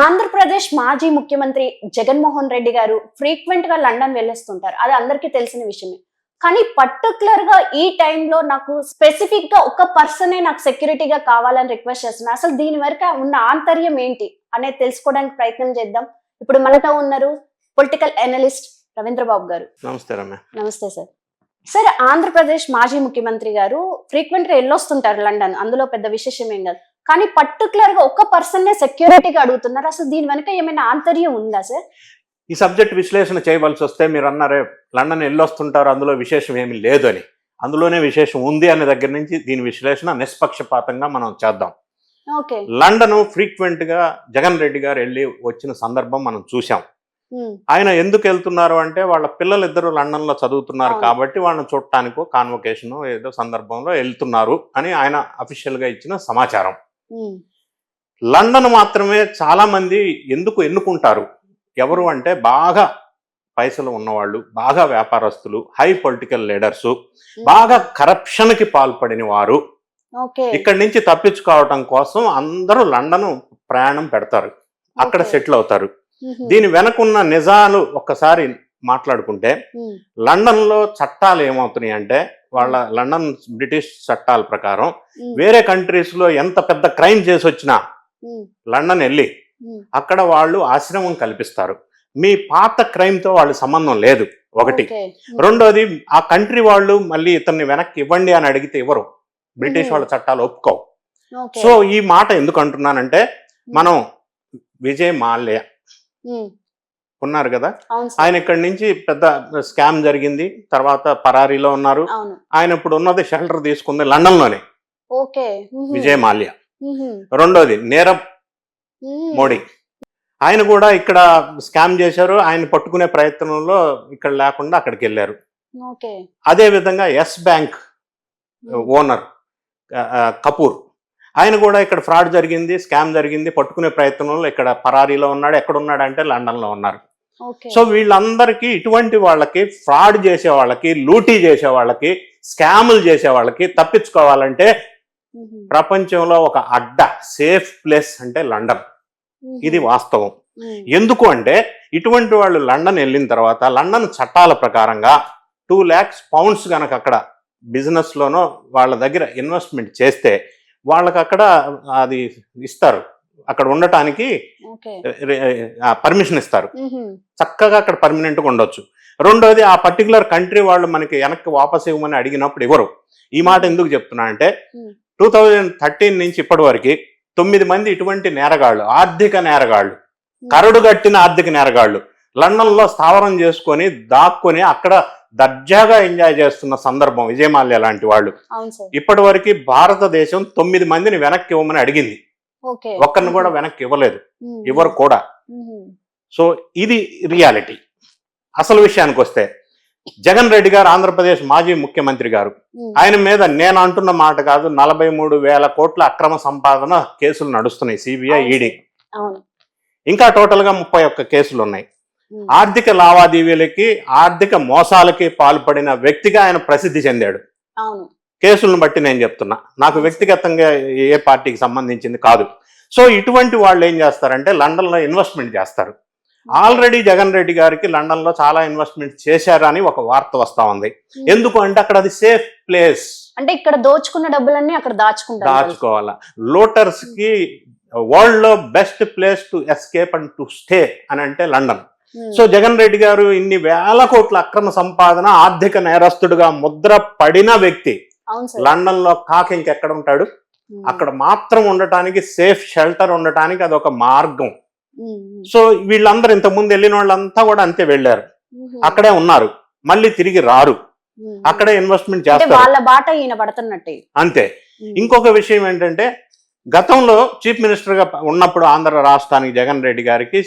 ఆంధ్రప్రదేశ్ మాజీ ముఖ్యమంత్రి జగన్మోహన్ రెడ్డి గారు ఫ్రీక్వెంట్ గా లండన్ వెళ్ళొస్తుంటారు. అది అందరికీ తెలిసిన విషయమే. కానీ పర్టికులర్ గా ఈ టైంలో నాకు స్పెసిఫిక్ గా ఒక పర్సనే నాకు సెక్యూరిటీగా కావాలని రిక్వెస్ట్ చేస్తున్నారు. అసలు దీని వరకు ఉన్న ఆంతర్యం ఏంటి అనేది తెలుసుకోవడానికి ప్రయత్నం చేద్దాం. ఇప్పుడు మనతో ఉన్నారు పొలిటికల్ అనలిస్ట్ రవీంద్రబాబు గారు. నమస్తే రమ్య. నమస్తే సార్. సార్, ఆంధ్రప్రదేశ్ మాజీ ముఖ్యమంత్రి గారు ఫ్రీక్వెంట్ గా వెళ్ళొస్తుంటారు లండన్, అందులో పెద్ద విశేషం ఏం కాదు. కానీ పర్టికులర్ గా ఒక పర్సన్ నే సెక్యూరిటీగా అడుగుతున్నారు. అసలు దీని వెనక ఏమైనా ఆంతర్యం ఉందా సార్? ఈ సబ్జెక్ట్ విశ్లేషణ చేయవలసి వస్తే మీరు అన్నారే లండన్ వెళ్ళొస్తుంటారు, అందులో విశేషం ఏమీ లేదు అని. అందులోనే విశేషం ఉంది అనే దగ్గర నుంచి దీని విశ్లేషణ నిష్పక్షపాతంగా మనం చేద్దాం. లండన్ ఫ్రీక్వెంట్ గా జగన్ రెడ్డి గారు వెళ్ళి వచ్చిన సందర్భం మనం చూసాం. ఆయన ఎందుకు వెళ్తున్నారు అంటే వాళ్ళ పిల్లలిద్దరూ లండన్ లో చదువుతున్నారు కాబట్టి వాళ్ళని చూడటానికో కాన్వకేషన్ ఏదో సందర్భంలో వెళ్తున్నారు అని ఆయన అఫీషియల్ గా ఇచ్చిన సమాచారం. లండన్ మాత్రమే చాలా మంది ఎందుకు ఎన్నుకుంటారు? ఎవరు అంటే బాగా పైసలు ఉన్నవాళ్ళు, బాగా వ్యాపారస్తులు, హై పొలిటికల్ లీడర్స్, బాగా కరప్షన్ కి పాల్పడిన వారు ఇక్కడి నుంచి తప్పించుకోవటం కోసం అందరూ లండన్ ప్రయాణం పెడతారు, అక్కడ సెటిల్ అవుతారు. దీని వెనకున్న నిజాలు ఒక్కసారి మాట్లాడుకుంటే లండన్ లో చట్టాలు ఏమవుతున్నాయి అంటే వాళ్ళ లండన్ బ్రిటిష్ చట్టాల ప్రకారం వేరే కంట్రీస్ లో ఎంత పెద్ద క్రైమ్ చేసి వచ్చినా లండన్ వెళ్ళి అక్కడ వాళ్ళు ఆశ్రమం కల్పిస్తారు. మీ పాత క్రైమ్ తో వాళ్ళు సంబంధం లేదు ఒకటి. రెండోది, ఆ కంట్రీ వాళ్ళు మళ్ళీ ఇతన్ని వెనక్కి ఇవ్వండి అని అడిగితే ఇవ్వరు, బ్రిటిష్ వాళ్ళ చట్టాలు ఒప్పుకోవు. సో ఈ మాట ఎందుకు అంటున్నానంటే, మనం విజయ్ మాల్యా ఉన్నారు కదా, ఆయన ఇక్కడి నుంచి పెద్ద స్కామ్ జరిగింది, తర్వాత పరారీలో ఉన్నారు. ఆయన ఇప్పుడు ఉన్నది షెల్టర్ తీసుకుంది లండన్ లోనే, విజయ్ మాల్యా. రెండోది నీరవ్ మోడీ, ఆయన కూడా ఇక్కడ స్కామ్ చేశారు. ఆయన పట్టుకునే ప్రయత్నంలో ఇక్కడ లేకుండా అక్కడికి వెళ్ళారు. అదే విధంగా ఎస్ బ్యాంక్ ఓనర్ కపూర్, ఆయన కూడా ఇక్కడ ఫ్రాడ్ జరిగింది, స్కామ్ జరిగింది, పట్టుకునే ప్రయత్నంలో ఇక్కడ పరారీలో ఉన్నాడు. ఎక్కడ ఉన్నాడు అంటే లండన్ లో ఉన్నారు. సో వీళ్ళందరికీ, ఇటువంటి వాళ్ళకి, ఫ్రాడ్ చేసే వాళ్ళకి, లూటీ చేసే వాళ్ళకి, స్కాములు చేసే వాళ్ళకి తప్పించుకోవాలంటే ప్రపంచంలో ఒక అడ్డ సేఫ్ ప్లేస్ అంటే లండన్. ఇది వాస్తవం. ఎందుకు అంటే ఇటువంటి వాళ్ళు లండన్ వెళ్ళిన తర్వాత లండన్ చట్టాల ప్రకారంగా 2 lakhs pounds కనుక అక్కడ బిజినెస్ లోనో వాళ్ళ దగ్గర ఇన్వెస్ట్మెంట్ చేస్తే వాళ్ళకి అక్కడ అది ఇస్తారు, అక్కడ ఉండటానికి పర్మిషన్ ఇస్తారు. చక్కగా అక్కడ పర్మనెంట్ గా ఉండొచ్చు. రెండోది, ఆ పర్టికులర్ కంట్రీ వాళ్ళు మనకి వెనక్కి వాపస్ ఇవ్వమని అడిగినప్పుడు ఇవ్వరు. ఈ మాట ఎందుకు చెప్తున్నా అంటే 2013 నుంచి ఇప్పటి వరకు 9 మంది ఇటువంటి నేరగాళ్లు, ఆర్థిక నేరగాళ్లు, కరడుగట్టిన ఆర్థిక నేరగాళ్లు లండన్ లో స్థావరం చేసుకొని దాక్కుని అక్కడ దర్జాగా ఎంజాయ్ చేస్తున్న సందర్భం విజయ్ మాల్యా లాంటి వాళ్ళు. ఇప్పటి వరకు భారతదేశం 9 మందిని వెనక్కి ఇవ్వమని అడిగింది, ఒక్కరిని కూడా వెనక్కి ఇవ్వలేదు, ఇవ్వరు కూడా. సో ఇది రియాలిటీ. అసలు విషయానికి వస్తే, జగన్ రెడ్డి గారు ఆంధ్రప్రదేశ్ మాజీ ముఖ్యమంత్రి గారు, ఆయన మీద నేను అంటున్న మాట కాదు, 43,000 కోట్ల అక్రమ సంపాదన కేసులు నడుస్తున్నాయి సిబిఐ, ఈడీ. ఇంకా టోటల్ గా 31 కేసులు ఉన్నాయి. ఆర్థిక లావాదేవీలకి, ఆర్థిక మోసాలకి పాల్పడిన వ్యక్తిగా ఆయన ప్రసిద్ధి చెందాడు. కేసులను బట్టి నేను చెప్తున్నా, నాకు వ్యక్తిగతంగా ఏ పార్టీకి సంబంధించింది కాదు. సో ఇటువంటి వాళ్ళు ఏం చేస్తారంటే లండన్ లో ఇన్వెస్ట్మెంట్ చేస్తారు. ఆల్రెడీ జగన్ రెడ్డి గారికి లండన్ లో చాలా ఇన్వెస్ట్మెంట్ చేశారని ఒక వార్త వస్తా ఉంది. ఎందుకు అంటే అక్కడ అది సేఫ్ ప్లేస్. అంటే ఇక్కడ దోచుకున్న డబ్బులన్నీ అక్కడ దాచుకోవాలా. లోటర్స్ కి వరల్డ్ లో best place to escape and to stay అని అంటే లండన్. సో జగన్ రెడ్డి గారు ఇన్ని వేల కోట్ల అక్రమ సంపాదన, ఆర్థిక నేరస్తుడుగా ముద్ర పడిన వ్యక్తి లండన్ లో కాక ఇంకెక్కడ ఉంటాడు? అక్కడ మాత్రం ఉండటానికి, సేఫ్ షెల్టర్ ఉండటానికి అదొక మార్గం. సో వీళ్ళందరూ ఇంతకుముందు వెళ్ళిన వాళ్ళంతా కూడా అంతే వెళ్ళారు, అక్కడే ఉన్నారు, మళ్ళీ తిరిగి రారు, అక్కడే ఇన్వెస్ట్మెంట్ చేస్తారు అంతే. ఇంకొక విషయం ఏంటంటే, గతంలో చీఫ్ మినిస్టర్ గా ఉన్నప్పుడు ఆంధ్ర రాష్ట్రానికి జగన్ రెడ్డి గారికి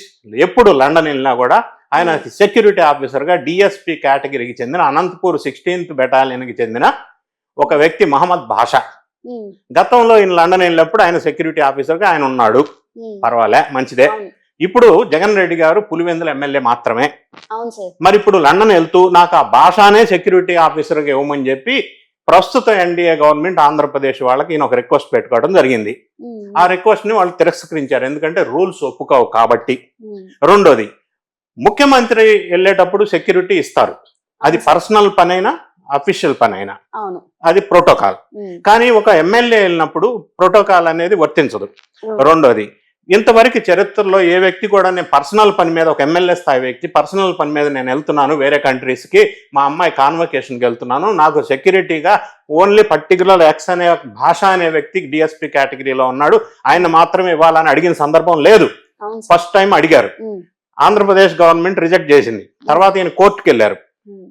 ఎప్పుడు లండన్ వెళ్ళినా కూడా ఆయన సెక్యూరిటీ ఆఫీసర్ గా డిఎస్పీ కేటగిరీకి చెందిన అనంతపూర్ 16th బెటాలియన్ కి చెందిన ఒక వ్యక్తి మహమ్మద్ భాషా, గతంలో ఈయన లండన్ వెళ్ళినప్పుడు ఆయన సెక్యూరిటీ ఆఫీసర్ గా ఆయన ఉన్నాడు. పర్వాలే, మంచిదే. ఇప్పుడు జగన్ రెడ్డి గారు పులివెందుల ఎమ్మెల్యే మాత్రమే. మరి ఇప్పుడు లండన్ వెళ్తూ నాకు ఆ భాషానే సెక్యూరిటీ ఆఫీసర్ గా ఇవ్వమని చెప్పి ప్రస్తుత ఎన్డీఏ గవర్నమెంట్ ఆంధ్రప్రదేశ్ వాళ్ళకి ఈయన ఒక రిక్వెస్ట్ పెట్టుకోవడం జరిగింది. ఆ రిక్వెస్ట్ ని వాళ్ళు తిరస్కరించారు, ఎందుకంటే రూల్స్ ఒప్పుకోవు కాబట్టి. రెండోది, ముఖ్యమంత్రి వెళ్ళేటప్పుడు సెక్యూరిటీ ఇస్తారు, అది పర్సనల్ పనైనా అఫీషియల్ పనైనా అది ప్రోటోకాల్. కానీ ఒక ఎమ్మెల్యే వెళ్ళినప్పుడు ప్రోటోకాల్ అనేది వర్తించదు. రెండోది, ఇంతవరకు చరిత్రలో ఏ వ్యక్తి కూడా నేను పర్సనల్ పని మీద, ఒక ఎమ్మెల్యే స్థాయి వ్యక్తి పర్సనల్ పని మీద నేను వెళ్తున్నాను వేరే కంట్రీస్కి, మా అమ్మాయి కాన్వకేషన్కి వెళ్తున్నాను, నాకు సెక్యూరిటీగా ఓన్లీ పర్టికులర్ ఎక్స్ అనే భాష అనే వ్యక్తి డిఎస్పీ కేటగిరీలో ఉన్నాడు, ఆయన మాత్రమే ఇవ్వాలని అడిగిన సందర్భం లేదు. ఫస్ట్ టైం అడిగారు, ఆంధ్రప్రదేశ్ గవర్నమెంట్ రిజెక్ట్ చేసింది. తర్వాత ఈయన కోర్టుకి వెళ్ళారు.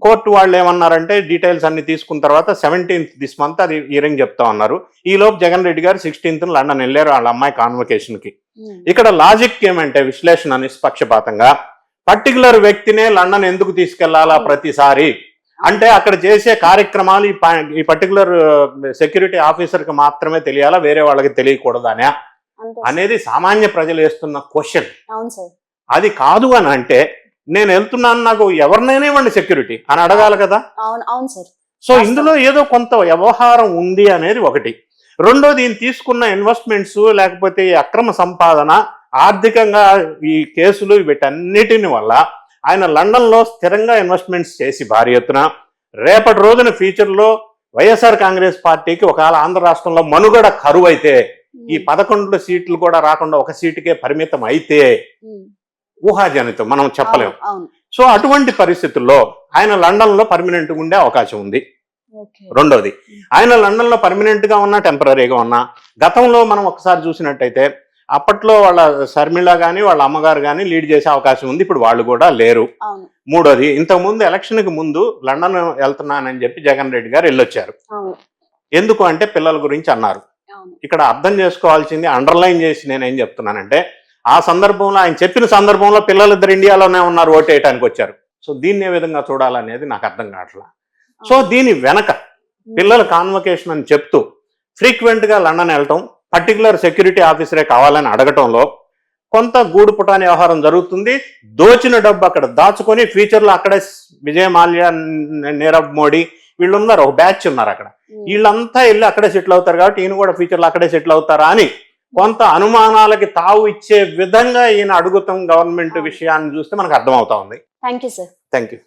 కోర్టు వాళ్ళు ఏమన్నారంటే డీటెయిల్స్ అన్ని తీసుకున్న తర్వాత 17th దిస్ మంత్ అది హియరింగ్ చెప్తా ఉన్నారు. ఈ లోపు జగన్ రెడ్డి గారు 16th లండన్ వెళ్ళారు వాళ్ళ అమ్మాయి కాన్వకేషన్ కి. ఇక్కడ లాజిక్ ఏమంటే విశ్లేషణ నిష్పక్షపాతంగా పర్టికులర్ వ్యక్తినే లండన్ ఎందుకు తీసుకెళ్లాలా ప్రతిసారి అంటే అక్కడ చేసే కార్యక్రమాలు ఈ పర్టికులర్ సెక్యూరిటీ ఆఫీసర్ కి మాత్రమే తెలియాలా, వేరే వాళ్ళకి తెలియకూడదానే అనేది సామాన్య ప్రజలు వేస్తున్న క్వశ్చన్. అది కాదు అని అంటే నేను వెళ్తున్నాను, నాకు ఎవరినైనా ఇవ్వండి సెక్యూరిటీ అని అడగాలి కదా. సో ఇందులో ఏదో కొంత వ్యవహారం ఉంది అనేది ఒకటి. రెండోది, ఈయన తీసుకున్న ఇన్వెస్ట్మెంట్స్ లేకపోతే అక్రమ సంపాదన, ఆర్థికంగా ఈ కేసులు వీటన్నిటిని వల్ల ఆయన లండన్ లో స్థిరంగా ఇన్వెస్ట్మెంట్స్ చేసి భారీ ఎత్తున రేపటి రోజున ఫ్యూచర్ లో వైఎస్ఆర్ కాంగ్రెస్ పార్టీకి ఒకవేళ ఆంధ్ర రాష్ట్రంలో మనుగడ కరువు అయితే, ఈ 11 సీట్లు కూడా రాకుండా ఒక సీటుకే పరిమితం అయితే ఊహాజనితం, మనం చెప్పలేము. సో అటువంటి పరిస్థితుల్లో ఆయన లండన్ లో పర్మనెంట్ ఉండే అవకాశం ఉంది. రెండోది, ఆయన లండన్ లో పర్మనెంట్ గా ఉన్నా టెంపరీగా ఉన్నా, గతంలో మనం ఒకసారి చూసినట్టయితే అప్పట్లో వాళ్ళ శర్మిళ గాని వాళ్ళ అమ్మగారు గాని లీడ్ చేసే అవకాశం ఉంది, ఇప్పుడు వాళ్ళు కూడా లేరు. మూడోది, ఇంతకుముందు ఎలక్షన్ కి ముందు లండన్ వెళ్తున్నానని చెప్పి జగన్ రెడ్డి గారు వెళ్ళొచ్చారు. ఎందుకు అంటే పిల్లల గురించి అన్నారు. ఇక్కడ అర్థం చేసుకోవాల్సింది, అండర్లైన్ చేసి నేనేం చెప్తున్నానంటే, ఆ సందర్భంలో ఆయన చెప్పిన సందర్భంలో పిల్లలిద్దరు ఇండియాలోనే ఉన్నారు, ఓటేయటానికి వచ్చారు. సో దీన్ని ఏ విధంగా చూడాలనేది నాకు అర్థం కావట్లా. సో దీని వెనక పిల్లల కాన్వకేషన్ అని చెప్తూ ఫ్రీక్వెంట్ గా లండన్ వెళ్ళటం, పర్టికులర్ సెక్యూరిటీ ఆఫీసరే కావాలని అడగటంలో కొంత గూడుపుటాని వ్యవహారం జరుగుతుంది. దోచిన డబ్బు అక్కడ దాచుకొని ఫ్యూచర్ లో అక్కడే విజయ్ మాల్యా, నీరవ్ మోడీ వీళ్ళున్నారు, ఒక బ్యాచ్ ఉన్నారు అక్కడ, వీళ్ళంతా వెళ్ళి అక్కడే సెటిల్ అవుతారు కాబట్టి ఈయన కూడా ఫ్యూచర్ లో అక్కడే సెటిల్ అవుతారా అని కొంత అనుమానాలకి తావు ఇచ్చే విధంగా ఈయన అడుగుతాం గవర్నమెంట్ విషయాన్ని చూస్తే మనకు అర్థమవుతా ఉంది. Thank you sir. Thank you.